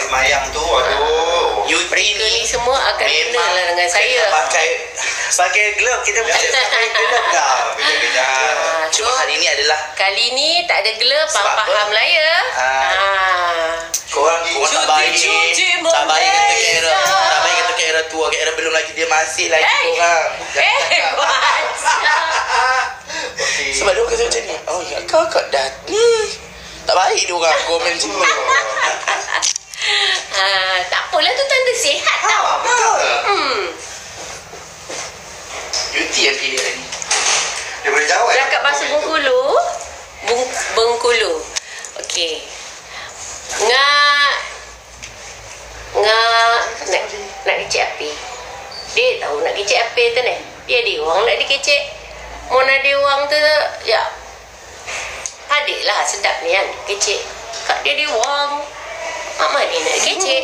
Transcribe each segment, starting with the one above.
semayang tu, aduh. Mereka ni semua akan kena lah dengan saya. Pakai glove, kita pakai glove dah. Beda-beda. So, Cuma hari ni adalah kali ni tak ada glove, faham lah ya. Korang tak baik. Tak baik kata Kera. Tak baik kata Kera tua. Kera belum lagi, dia masih lagi korang. Sebab dia orang kata macam ni. Oh ya, kakak dah tak baik dia orang komen macam ni. Tak apalah, tu tanda sihat tau. Betul. Beauty yang pilih hari ni. Dia boleh jawab. Cakap bahasa Bengkulu. Bengkulu. Okey. Nak kecek api. Dia tahu nak kecek api tu ni. Dia ada orang nak dikecek. Mun ada orang tu, ya. Adiklah sedap ni kan kecek. Kak dia ada orang. Mak mana dia nak kecek?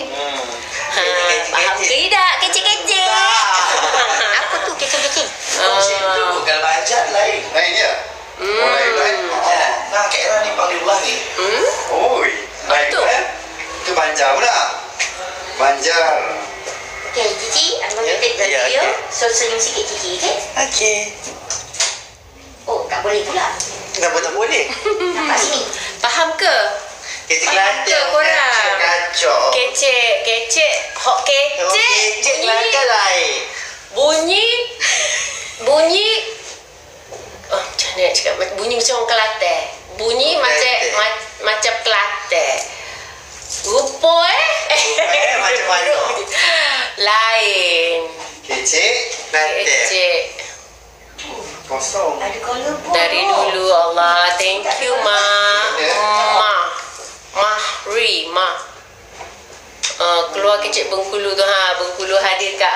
Faham ke tidak? Kecek-kecek. Apa tu kecek-kecek? Kalau bajat lain. Lain dia? Lain. Nah, Kak Era ni panggil ulang ni. Oi. Lain tu? Itu banjar pula. Banjar. Okey, Cici, Abang ketik video. So, senyum sikit Cici, okey? Okey. Oh, tak boleh pula. Kenapa tak boleh? Nampak sini. Faham ke? Faham ke korang? Kacau. Kecek. Hok kecek. Bunyi. Oh, macam mana nak cakap? Bunyi macam orang Kelantan. Bunyi macam Kelantan. Rupa Macam mana? Lain. Kecek. Kecek. Kosong. Ada kolor pun. Dari dulu Allah. Thank you, Ma. Keluar kecek Bengkulu tu. Bengkulu hadir kat.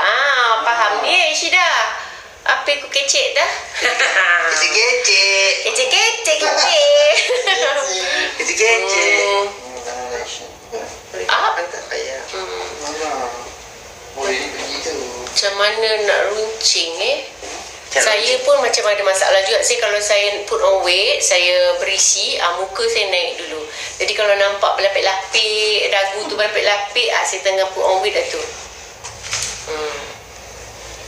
Faham ni Syida. Apa aku kecek dah? Kecek. Kecek. Apa? Macam mana nak runcing Saya pun macam ada masalah juga. Kalau saya put on weight, saya berisi, muka saya naik dulu. Jadi kalau nampak berlapik-lapik, dagu tu berlapik-lapik, saya tengah put on weight dah tu.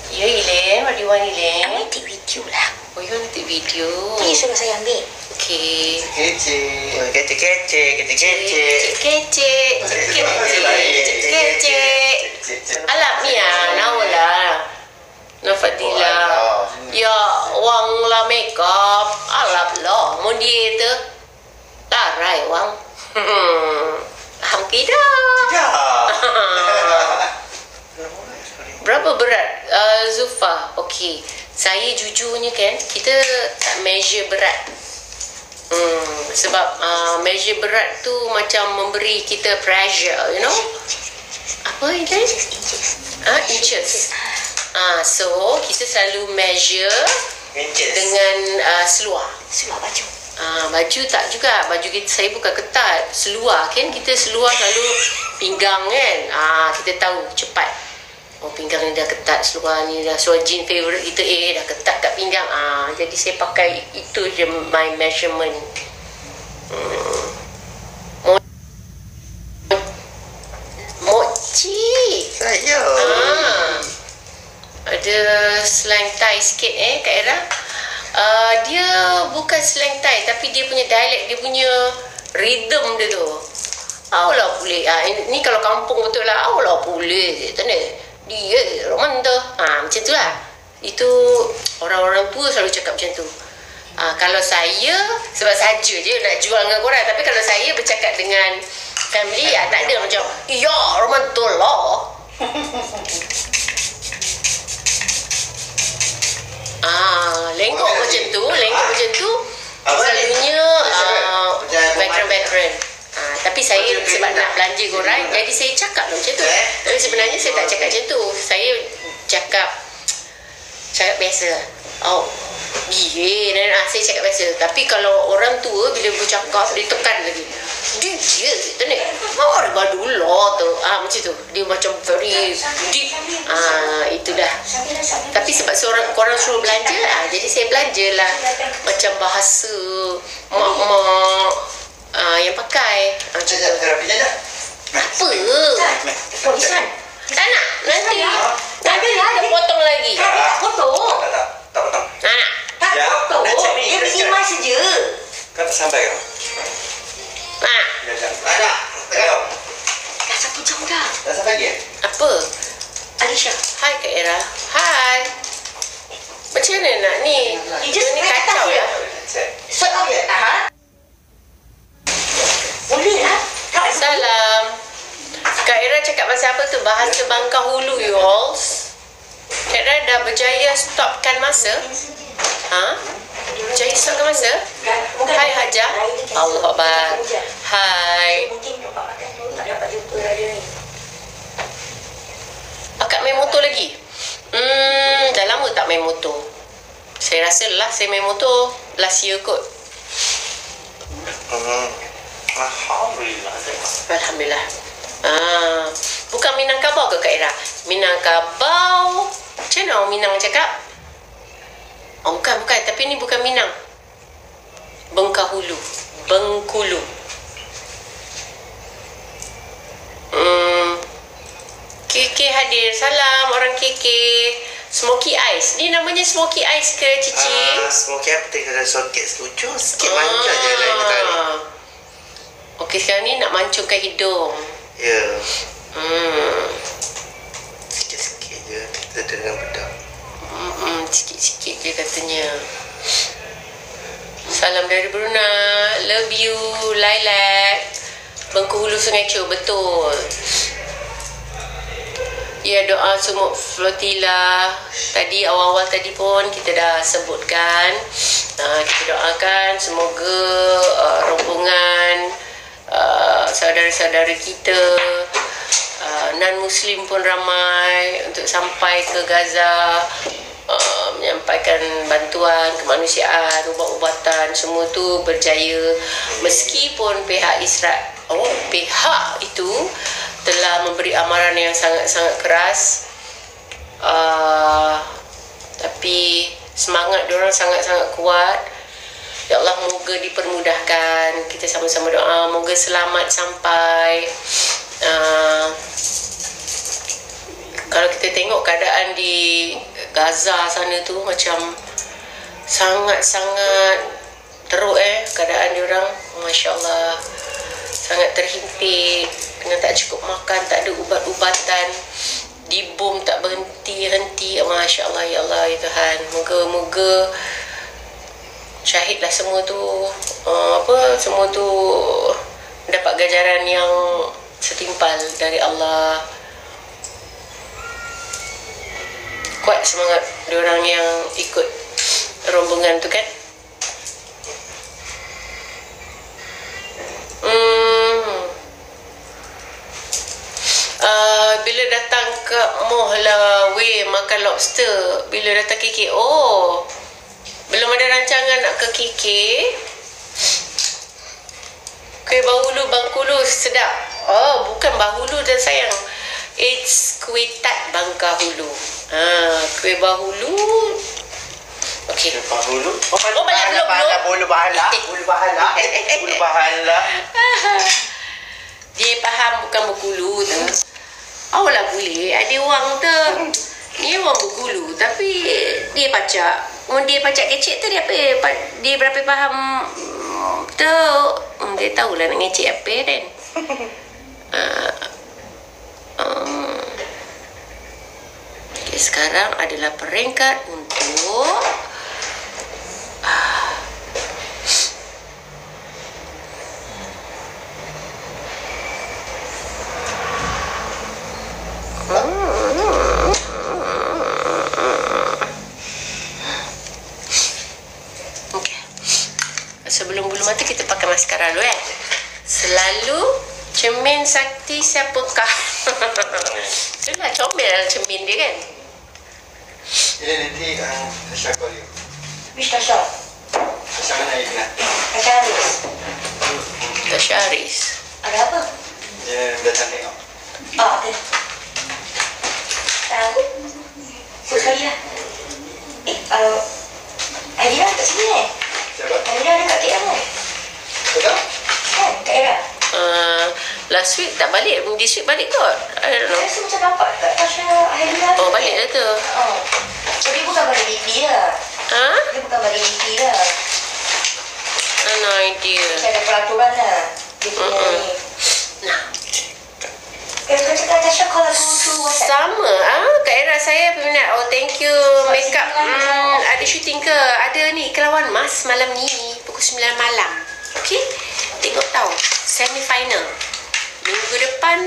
Ya, Ilen, what do you want, Ilen? Abang take video lah. Oh, you want to take video? Ni suruh saya ambil. Okay. Kecek. Alam Mia, naolah. Nafadila. Ya, wang la makeup. Alap lah. Mundi tu. Tarai wang. Faham tidak? Berapa berat Zulfa? Okey. Saya jujurnya kan, kita tak measure berat. Sebab measure berat tu macam memberi kita pressure, you know? Apa itu? Inches. So kita selalu measure dengan seluar. Seluar baju. Baju tak juga. Baju saya bukan ketat. Seluar kan, kita seluar selalu pinggang kan. Kita tahu cepat. Oh, pinggang ni dah ketat, seluar ni dah. So jean favourite kita dah ketat kat pinggang. Jadi saya pakai itu je my measurement. Mochi. Saya. Ada slang Thai sikit Kak Era. Dia bukan slang Thai, tapi dia punya dialect, dia punya rhythm dia tu. Aulah boleh. Ini kalau kampung betul lah. Aulah boleh. Tanda. Dia roman tu. Macam tu lah. Itu orang-orang tua selalu cakap macam tu. Kalau saya, sebab saja je nak jual dengan korang. Tapi kalau saya bercakap dengan family, tak ada macam, ya roman tu lah. Lenggok macam tu selalunya veteran. Tapi saya sebab nak belanja korang, jadi saya cakap lah macam tu. Tapi sebenarnya saya tak cakap macam tu. Saya cakap biasa. Saya cakap biasa. Tapi kalau orang tua bila bercakap, dia tekan lagi. Dia tu ni. Mau ada dulu tu. Macam tu. Dia macam very deep. Itu dah. Tapi sebab korang suruh belanja, jadi saya belanjalah macam bahasa mak-mak yang pakai. Terapinya dah. Apa? sampai kan? Mak. Ada. Tengok. Dah 1 jam dah. Dah sampai lagi? Apa? Alisha. Hai Kak Era. Hai. Macam mana nak ni? Dia ni kacau ya. Sort out ya? Boleh lah. Salam. Kak Era cakap pasal apa tu? Bahasa Bangkahulu you all. Kak Era dah berjaya stopkan masa? Ha? Berjaya stopkan masa? Hai Hajah. Allah Akbar. Hai. Mungkin dapat makan tu tak dapat jumpa radio ni. Akak main motor lagi? Dah lama tak main motor. Saya rasa lah saya main motor last year kot. Alhamdulillah. Alhamdulillah. Bukan Minangkabau ke Kak Era? Minangkabau. Macam mana orang Minang cakap? Oh bukan. Tapi ni bukan Minang. Bengkahulu. Bengkulu. KK hadir. Salam orang KK. Smoky Ice. Ni namanya Smoky Ice ke Cici? Smoky apa tinggal soket lucu. Sikit manja je lain tadi. Okey, sekarang ni nak mancungkan hidung. Ya. Sikit-sikit je kita dengan bedak. Sikit-sikit je katanya. Salam dari Brunei. Love you, Lilac. Bengkulu Sungai Cho, betul. Ya, doa sumuk flotilla. Tadi awal-awal tadi pun kita dah sebutkan. Kita doakan semoga rombongan saudara-saudara kita non-Muslim pun ramai untuk sampai ke Gaza, menyampaikan bantuan kemanusiaan, ubat-ubatan, semua tu berjaya. Meskipun pihak Israel, pihak itu telah memberi amaran yang sangat-sangat keras, tapi semangat diorang sangat-sangat kuat. Ya Allah, moga dipermudahkan. Kita sama-sama doa moga selamat sampai. Kalau kita tengok keadaan di Gaza sana tu macam sangat-sangat teruk keadaan diorang. Masya Allah, sangat terhimpit, kena tak cukup makan, tak ada ubat-ubatan, dibom tak berhenti-henti. Masya Allah, ya Allah, ya Tuhan, moga-moga syahidlah semua tu, semua tu dapat ganjaran yang setimpal dari Allah. Kuat semangat diorang yang ikut rombongan tu kan. Bila datang ke Mohla weh makan lobster. Bila datang KK, belum ada rancangan nak ke KK. Kuih Bahulu Bangkulu sedap. Bukan Bahulu dah sayang. It's kuih tat Bangkahulu. Kuih Bahulu. Okey. Bahulu. Belum. Bulu bahala. Dia faham bukan Bengkulu tu. Lah boleh. Ada orang tu. Ni orang Bengkulu tapi dia pacak. Dia pacak kecik tu dia apa? Dia berapa faham tu? Dia tahulah nak ngecek apa kan. Okay, sekarang adalah peringkat untuk sebelum bulu mata kita pakai maskara dulu Selalu cermin sakti siapakah? Itulah comel cermin dia kan. Ini nanti Tasha call you. Which Tasha? Tasha mana you kenal? Tasha Aris. Tasha Aris. Ada apa? Dia datang tengok. Okey. Aku sebut sekali lah. Aidina kat sini Siapa? Aidina ada kat KL kan? Betul? Kan, kat era. Last week tak balik. This week balik kot. I don't know. Saya rasa macam nampak kat Tasha Aidina. Balik dah tu. Dia bukan balik DP lah. Dia bukan balik DP lah. Sanai dia. Macam ada peraturan lah. Dia punya ni. Nah, Kau cakap Tasha call aku tu WhatsApp. sama Kak Era, saya peminat. Oh, thank you. Makeup ada syuting ke? Ada ni Kelawan Mas malam ni pukul 9 malam. Okey, tengok tahu semi final. Minggu depan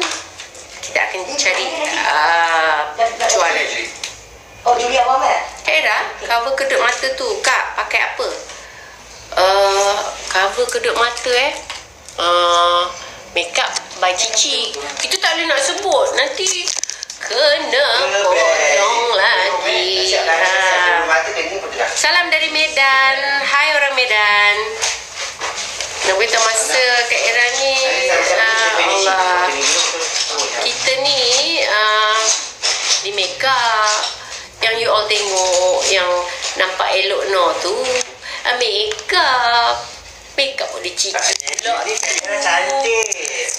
kita akan cari juara. Oh, Julia Awam eh? Kak Era, cover kedut mata tu Kak pakai apa? Cover kedut mata makeup by Cici. Kita tak boleh nak sebut, nanti kena potong lagi. Salam dari Medan. Hai orang Medan. Nak beritahu masa Kak Era ni, Allah, kita ni di makeup yang you all tengok yang nampak elok tu makeup boleh Cici pula. Cantik.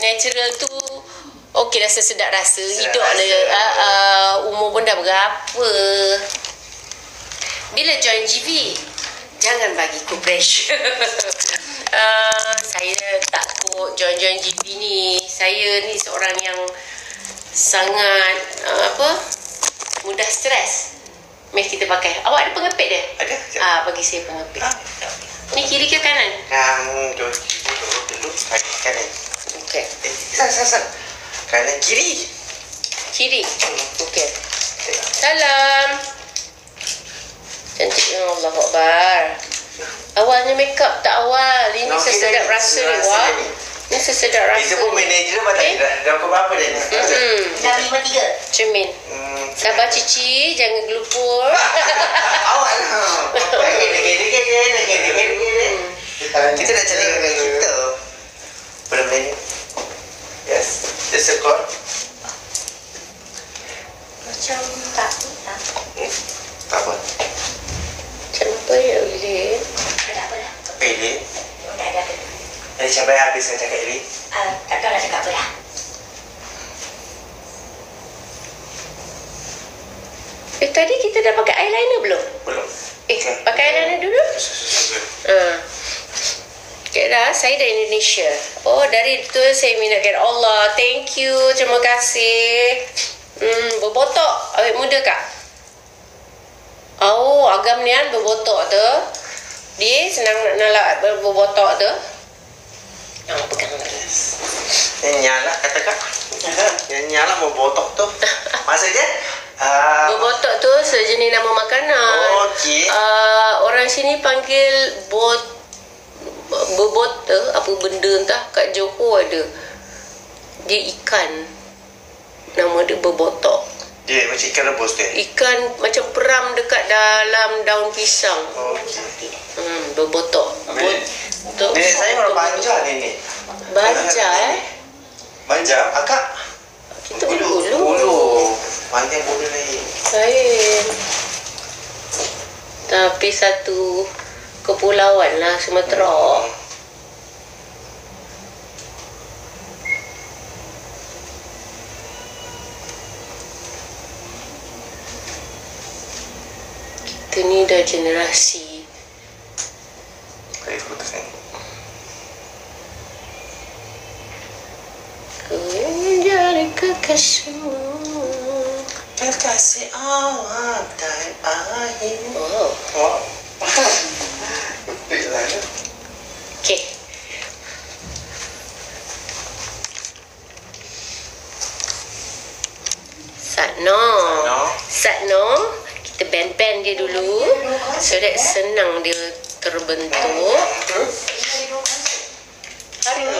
Natural tu okey, rasa sedap rasa hidup umur pun dah berapa. Bila join GV jangan bagi ku pressure. Saya takut join GV ni. Saya ni seorang yang sangat mudah stres. Mari kita pakai. Awak ada pengepit dia? Ada. Bagi saya pengepit. Ni kiri ke kanan? Dulu kanan. Okey. Sat. Kanan kiri. Kiri. Okey. Salam. Cantiknya, Allah Akbar. Awalnya makeup tak awal. Ini sesedap rasa ni. Wah. Ini sesedap rasa. Kita pun manager dah berapa dah ni? Dah 53. Cermin. Sabar Cici, jangan gelupur. Awak lah. Kita dah cari dengan kita. Benda ni. Yes. Just a call. Macam tak. Tak apa. Macam apa ya, Ulin? Tak apa lah. Apa ini? Tak ada apa. Jadi siapa yang habiskan cakap ini? Tak tahu nak cakap apa lah. Tadi kita dah pakai eyeliner belum? Belum. Pakai eyeliner dulu? Kira saya dari Indonesia. Oh, dari tu saya minatkan. Allah, thank you. Terima kasih. Berbotok. Awet muda kak? Oh, agam nian berbotok tu. Dia senang nak berbotok tu. Pegang lagi. Nyala kata kak. Nyala mau botok tu. Maksudnya? Berbotok tu sejenis nama makanan. Okey. Orang sini panggil bobot apa benda entah, kat Johor ada. Dia ikan. Nama dia berbotok. Dia macam ikan rebus tu. Ikan macam peram dekat dalam daun pisang. Okey. Berbotok. Nenek saya orang Banja ni. Banja Banja? Akak? Kita bulu. Panjang bulu lain. Lain. Tapi satu kepulauan lah, Sumatera. Kita ni dah generasi. Baik, putus ni. Ku ingin jadi kekasihmu. Kekasih awak dan akhir. Wow. Betul lah. Okay. Satno. Kita bend-bend dia dulu. So that senang dia terbentuk. Hari ni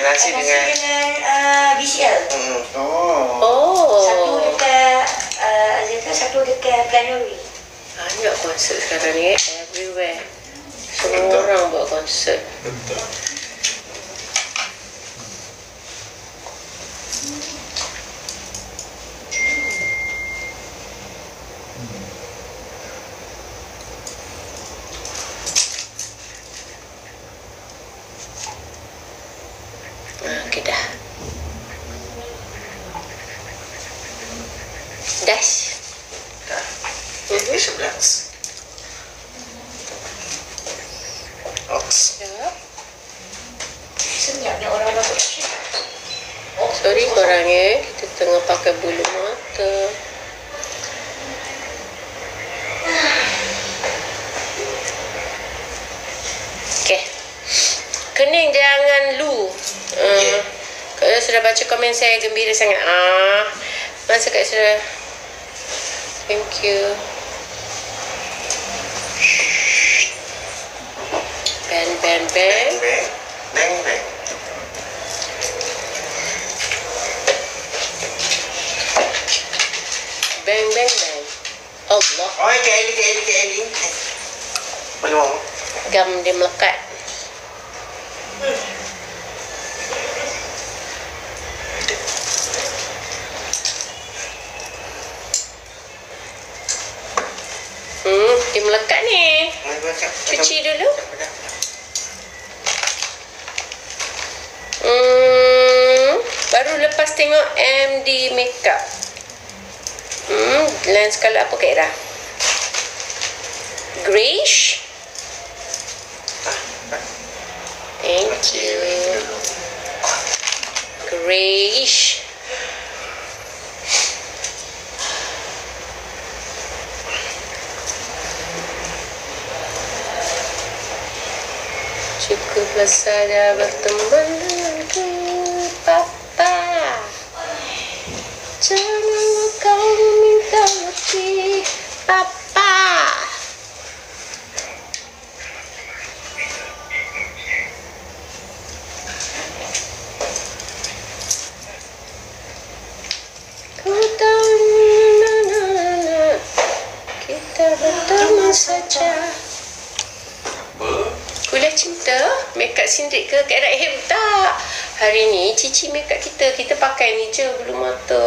Nasi dengan BCL. Oh. Satu dekat satu dekat Planary. Banyak konsert sekarang ni everywhere. Semua orang buat konsert. Betul. Okay dah. Dash. Dah. Ini 11. Ox. Ya. Sorry korang kita tengah pakai bulu mata. Okay. Kening jangan lu. Kalau sudah baca komen saya gembira sangat. Masa kat sudah. Thank you. Bang bang bang. Bang bang. Bang bang bang. Allah. Oi, Kelly. Boleh mau? Gam dia melekat. Dia melekat ni. Cuci dulu. Baru lepas tengok MD Makeup. Lens colour apa Kak Ira? Greyish. Thank you. Greyish. Cukuplah saja berteman denganku, Papa. Jangan kau minta lebih, Papa. Ku tahu kita berteman saja. Kuliah cinta, makeup sindrik ke Kak Ira? Tak. Hari ni Cici makeup kita pakai ni je bulu mata.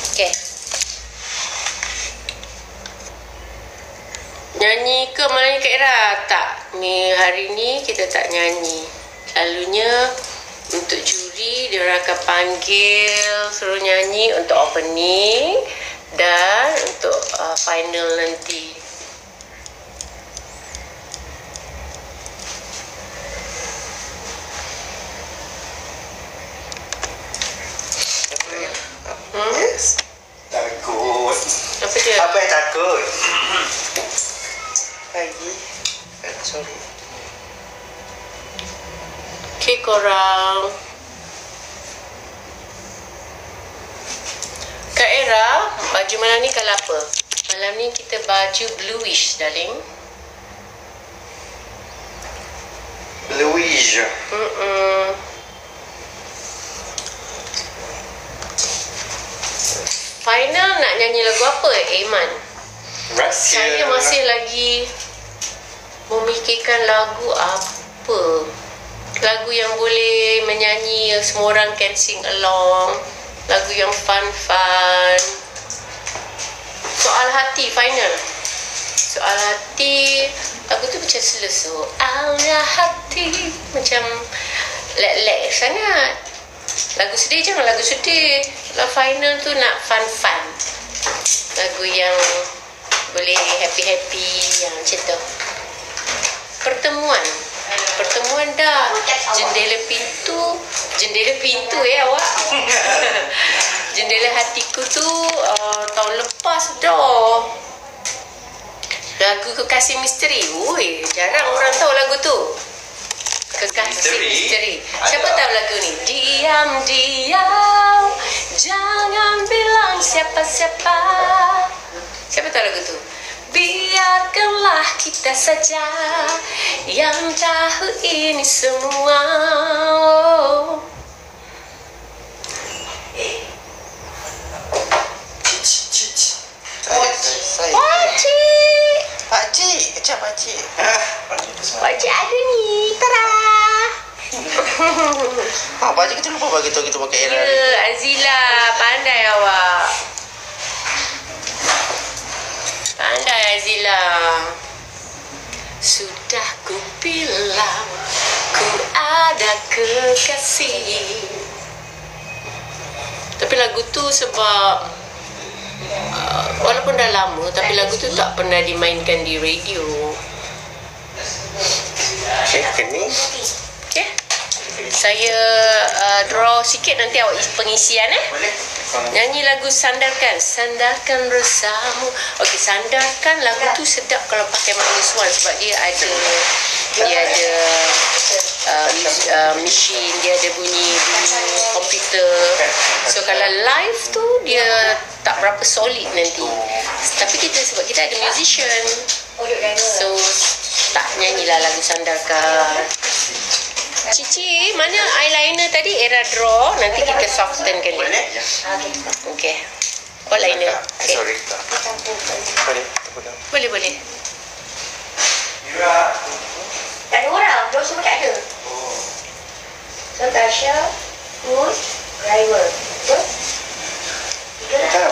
Okay. Nyanyi ke malam ni Kak Ira? Tak. Ni hari ni kita tak nyanyi. Selalunya untuk juri dia orang akan panggil suruh nyanyi untuk opening dan untuk final nanti. Yes. Takut. Apa dia? Apa yang takut? Lagi. Sorry. Okay korang. Kak Ira, baju malam ni colour apa? Malam ni kita baju bluish, darling. Louise. Final nak nyanyi lagu apa, Aiman? Rahsia. Saya masih lagi memikirkan lagu apa. Lagu yang boleh menyanyi semua orang can sing along. Lagu yang fun. Soal hati final. Soal hati, lagu tu macam slow. Soalnya hati macam lek-lek sangat. Lagu sedih jangan lagu sedih. Kalau final tu nak fun. Lagu yang boleh happy yang macam tu. Pertemuan dah. Jendela pintu awak. Jendela hatiku tu tahun lepas dah. Lagu Kekasih Misteri. Ui, jarang orang tahu lagu tu. Kekasih Misteri. Siapa tahu lagu ni? Diam, jangan bilang siapa-siapa. Siapa tahu lagu tu? Biarkanlah kita saja yang tahu ini semua. Pakcik, kecap pakcik. Pakcik ada ni, tara. Pakcik kita lupa bagi tahu kita pakai Ira. Ya, Azila, pandai awak. Pandai Azila. Sudah ku bilang ku ada kekasih. Tapi lagu tu sebab walaupun dah lama tapi lagu tu tak pernah dimainkan di radio. Ni. Okay. Saya draw sikit, nanti awak pengisian Boleh. Nyanyi lagu Sandarkan bersamamu. Okey, Sandarkan lagu tu sedap kalau pakai Minus One sebab dia ada mesin, dia ada bunyi komputer. So kalau live tu dia tak berapa solid nanti. Tapi sebab kita ada musician, so tak nyanyilah lagu Sandarkan. Cici, mana eyeliner tadi? Era draw, nanti kita soften kali. Boleh? Okey. Oh, liner. Okay. Sorry. Boleh. Tak ada orang, dia semua tak ada. So Tasha, Put, driver. Betul?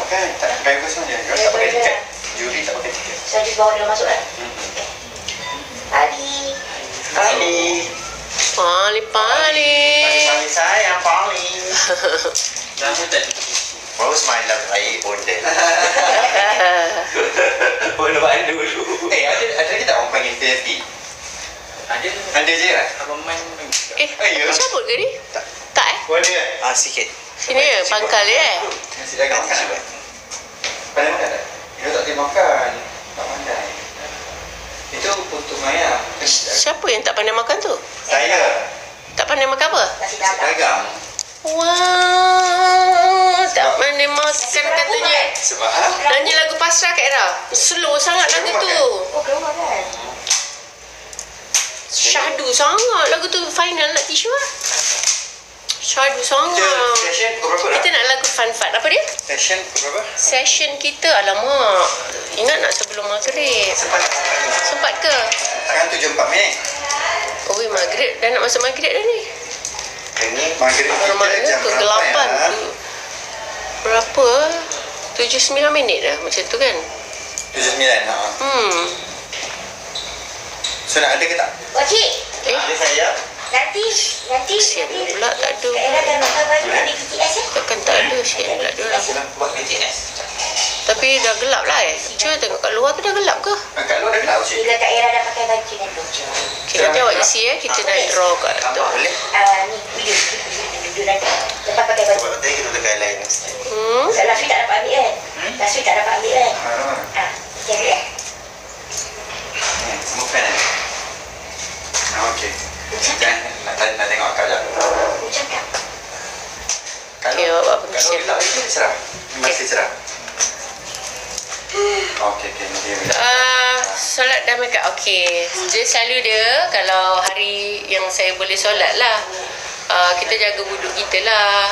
Kan, tak driver semua je. Dia tak pakai tiket. Juri tak pakai tiket. Saya just bawa dia masuk kan? Pagi. Paling. Saya paling. Nama tak baru semalam air ondel. Boleh buat dulu. Ada lagi tak orang panggil therapy? Ada je kan? Abang main. Kau cabut ke ni? Tak Boleh kan? Sikit. Sini pangkal dia Nasi dagang makan apa? Pandai makan tak? Dia tak boleh makan. Tak pandai. Itu putus ayam. Siapa yang tak pandai makan tu? Saya. Tak pandai makan apa? Nasi Nasi dagang. Wah, tak pandai makan katanya. Sebab Nyanyi lagu pasrah Kak Era. Slow sangat lagu tu. Oh, keluar kan? Syahdu sangat lagu tu. Final nak tisu lah. Syahdu sangat. Session pukul berapa dah? Kita nak lagu fun fun. Apa dia? Session pukul berapa? Session kita, alamak. Ingat nak sebelum maghrib. Sempat ke? Sekarang 7:04 minit. Oh, maghrib. Dah nak masuk maghrib dah ni. Ini maghrib kita Maknanya jam kegelapan berapa ya? tu. Berapa? 7-9 minit dah macam tu kan? 7:09. So nak ada ke tak? Pakcik, Ada saya. nanti Sian pula tak ada. Kak Era dah makan baju ada BTS ya? Takkan tak ada sian pula dia orang. Silang buat BTS. Tapi dah gelap lah Cuba tengok kat luar tu dah gelap ke? Kat luar dah gelap cik. Bila Kak Era dah pakai baju nanti. Okay, nanti awak isi kita nak draw kat tu. Boleh. Ni video nanti. Lepas pakai baju. Sebab tadi kita tekan lain. Sebab Laswi tak dapat ambil kan? Laswi tak dapat ambil kan? Kita ambil kan? Semua fan kan? Okey. Nak tengok akak sekejap. Macam tak? Okay, awak buat Kalau pengisian. gelap itu cerah. Masih cerah. Okey. Solat dah make up. Okey. Dia selalu dia kalau hari yang saya boleh solat lah. Kita jaga wuduk kita lah.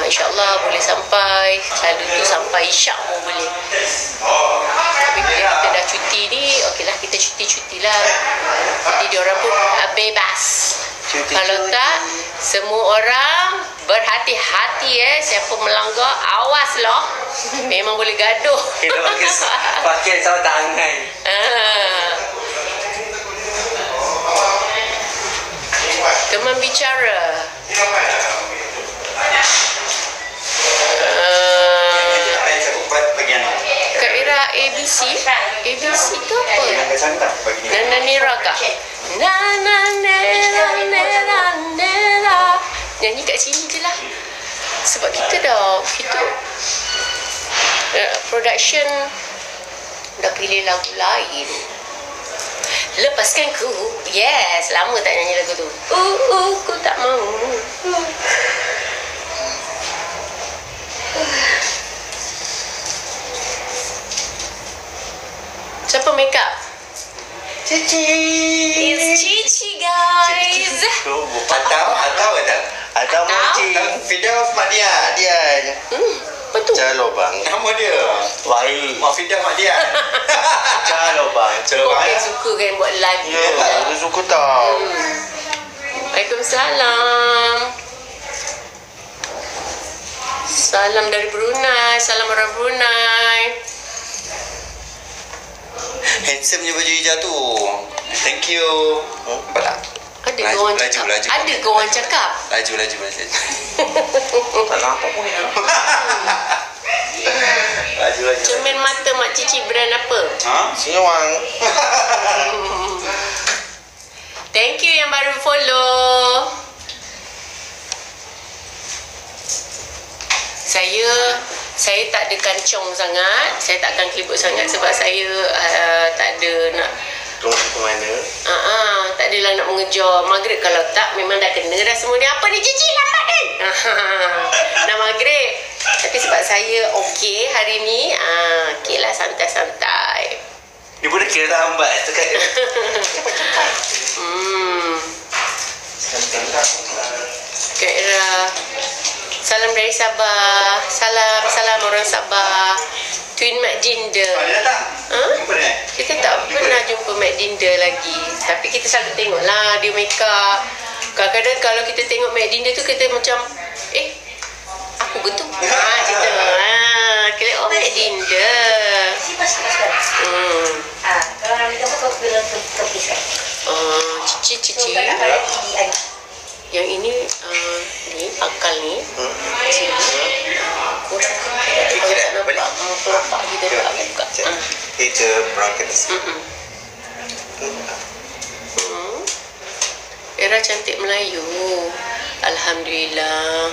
InsyaAllah boleh sampai. Selalu tu sampai isyak pun boleh. Tapi bila kita dah cuti ni, okeylah kita cuti-cuti lah. Jadi diorang pun bebas. Kalau tak, semua orang berhati-hati siapa melanggar, awas loh. Memang boleh gaduh. Kita pakai sama tangan. Teman bicara. Kak Ira ABC. ABC tu apa? Nana Nera kah? Nana Nera Nera Nera. Nyanyi kat sini je lah. Sebab kita production dah pilih lagu lain. Lepaskan ku. Yes, lama tak nyanyi lagu tu. Ku tak mau. Siapa make up? Cici. It's Cici guys. Atau Moci. Video Mak Dia. Apa tu? Calo bang. Nama dia. Baik. Mak Fidah Mak Dia. Calo bang. Okey, suka kan buat live. Ya, aku suka tau. Waalaikumsalam. Salam dari Brunei. Salam orang Brunei. Handsome je baju hijau tu. Thank you. Nampak tak? Ada ke orang cakap? Ada ke orang cakap? Laju. Tak nampak pun ya. Laju. Cermin mata Mak Cici brand apa? Sinyawang. Thank you yang baru follow. Saya tak ada kancong sangat. Saya tak akan kelibut sangat sebab saya tak ada nak Keluar ke mana? tak adalah nak mengejar maghrib. Kalau tak memang dah kena dah semua ni. Apa ni Cici lambat kan? Dah maghrib. Tapi sebab saya okey hari ni, okey lah, santai-santai. Dia pun dah kira dah lambat tu kan. Kak Ira, salam dari Sabah. Salam orang Sabah. Twin Mak Dinda. Dia datang. Jumpa dia? Kita tak pernah jumpa Mak Dinda lagi. Tapi kita selalu tengok lah dia make up. Kadang-kadang kalau kita tengok Mak Dinda tu, kita macam aku gitu. Cerita. Kira Mak Dinda. Kalau nak minta apa, kau bilang tepiskan. Cici. Kau nak pada TDI. Yang ini ni akal ni. Sini. Kurang kalau tak nampak kelopak kita tak buka. Itu bronchitis. Era cantik Melayu. Alhamdulillah.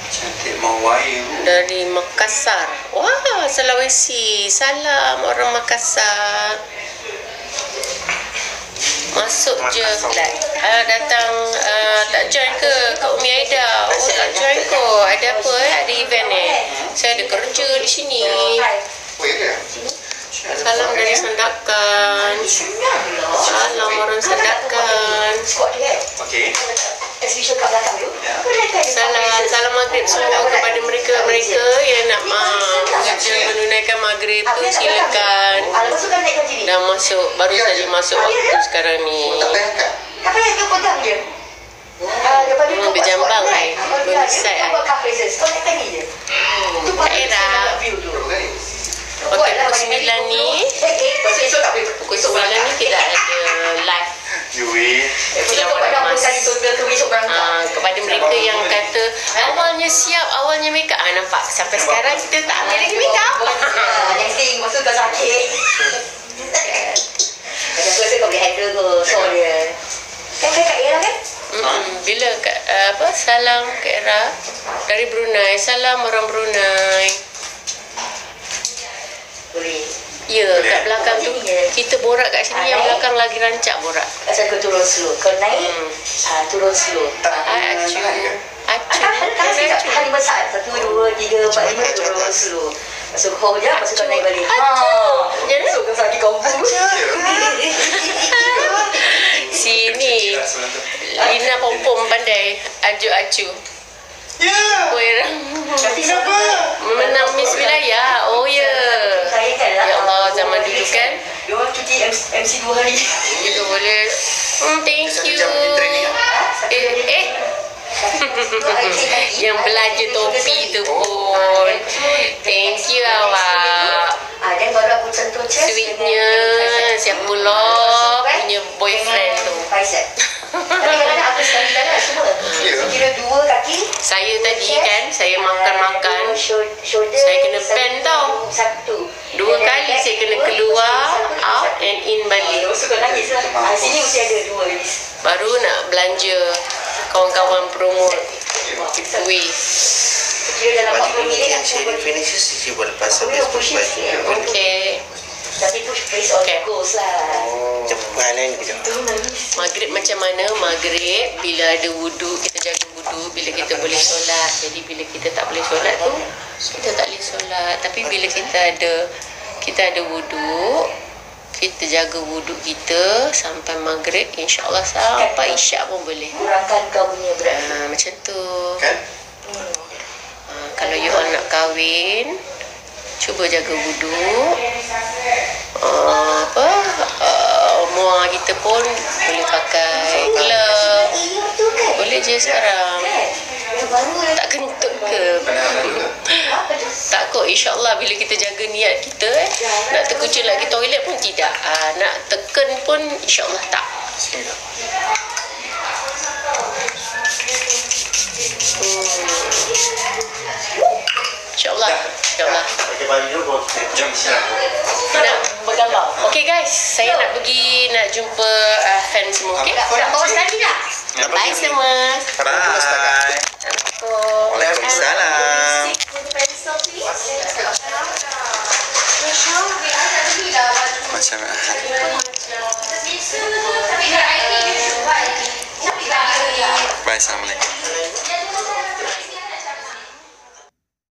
Cantik Mawai. Dari Makassar. Wah, Sulawesi. Salam orang Makassar. Masuk je. Datang tak join ke Kak Umi Aida? Oh, tak join ko. Ada apa ada event Saya ada kerja di sini. Salam dari Sandakan. Salam orang Sandakan. Okey. Salam maghrib semua kepada mereka yang nak menunaikan maghrib tu, silakan. Dah masuk, baru saja masuk waktu sekarang ni. Apa yang kau pegang je? Berjambang belum decide Kak Ira. Okey, pukul 9 ni tidak ada live. Kepada mereka yang kata awalnya siap, awalnya make up, nampak sampai sekarang kita tak ambil lagi make up. Yang maksud kau sakit. Aku rasa kau boleh handle tu. So dia Kak Ira kan? Bila salam Kak Ira dari Brunei. Salam orang Brunei. Boleh. Ya, kat belakang tu kita borak kat sini, yang belakang lagi rancak borak. Asal kau turun slow. Kau naik, turun slow. Acu. Hari besar. 1, 2, 3, 4, 5 turun slow. Masuk kau je, masuk kau naik balik. Masuk kau sakit kompu. Sini Lina Pompom pandai acu-acu. Ya. Kenapa? Menang Miss Wilayah. Oh ya. Ya Allah, zaman dulu kan. Dia orang cuti MC 2 hari. Kita boleh. Thank you. Yang belanja topi tu pun. Thank you awak. Dan baru aku sentuh chest. Sweetnya. Siapa pula punya boyfriend tu. Tapi kadang-kadang aku sekali jalan semua. Kira 2 kaki. Saya tadi kan, saya makan-makan. Saya kena bend tau. 2 kali saya kena keluar, out and in balik. Suka nangis lah. Sini mesti ada 2 list. Baru nak belanja kawan-kawan promote kuih. Kira dalam 40 minit Yang shady finishes Cici boleh pasal Facebook baju. Okay. Tapi push face on goals lah. Cepat lain kejap. Maghrib macam mana? Maghrib bila ada wudu, kita jaga wudu. Bila kita boleh solat. Jadi bila kita tak boleh solat tu, kita tak boleh solat. Tapi bila kita ada wudu, kita jaga wudu kita sampai maghrib, insyaAllah sampai isyak pun boleh. Kurangkan kau punya berat. Macam tu. Kan? Kalau you all nak kahwin, cuba jaga wudu. Muar kita pun boleh pakai glove. Boleh je sekarang. Tak kentut ke? Tak kot, insyaAllah bila kita jaga niat kita, nak terkucur lagi toilet pun tidak. Nak tekan pun insyaAllah tak. InsyaAllah. InsyaAllah. Jom. Nak bergambar. Okay guys, saya nak pergi nak jumpa fan semua. Okay? Nak bawa sekali tak? Bye semua. Bye. Waalaikumsalam. Macam Bye, Assalamualaikum.